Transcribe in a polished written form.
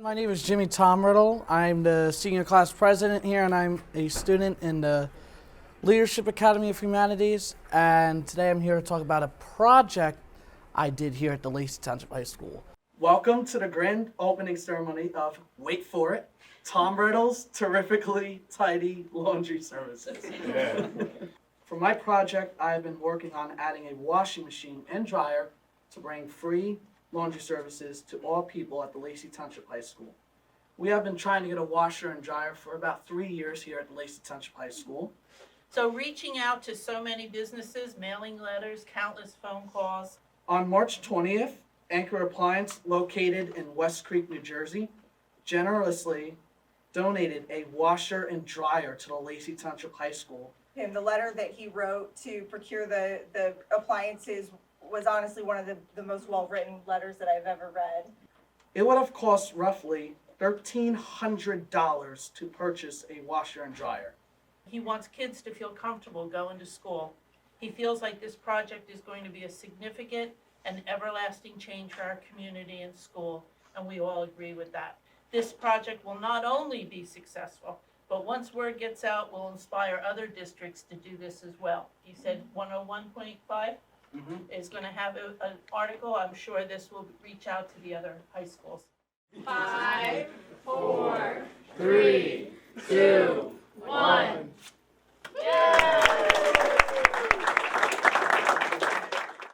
My name is Jimmy Tomredle. I'm the senior class president here, and I'm a student in the Leadership Academy of Humanities. And today I'm here to talk about a project I did here at the Lacey Township High School. Welcome to the grand opening ceremony of, wait for it, Tomredle's Terrifically Tidy Laundry Services. Yeah. For my project, I've been working on adding a washing machine and dryer to bring free laundry services to all people at the Lacey Township High School. We have been trying to get a washer and dryer for about 3 years here at the Lacey Township High School. So reaching out to so many businesses, mailing letters, countless phone calls. On March 20th, Anchor Appliance, located in West Creek, New Jersey, generously donated a washer and dryer to the Lacey Township High School. And the letter that he wrote to procure the appliances was honestly one of the most well-written letters that I've ever read. It would have cost roughly $1,300 to purchase a washer and dryer. He wants kids to feel comfortable going to school. He feels like this project is going to be a significant and everlasting change for our community and school, and we all agree with that. This project will not only be successful, but once word gets out, will inspire other districts to do this as well. He said 101.5 is going to have an article. I'm sure this will reach out to the other high schools. 5, 4, 3, 2, 1.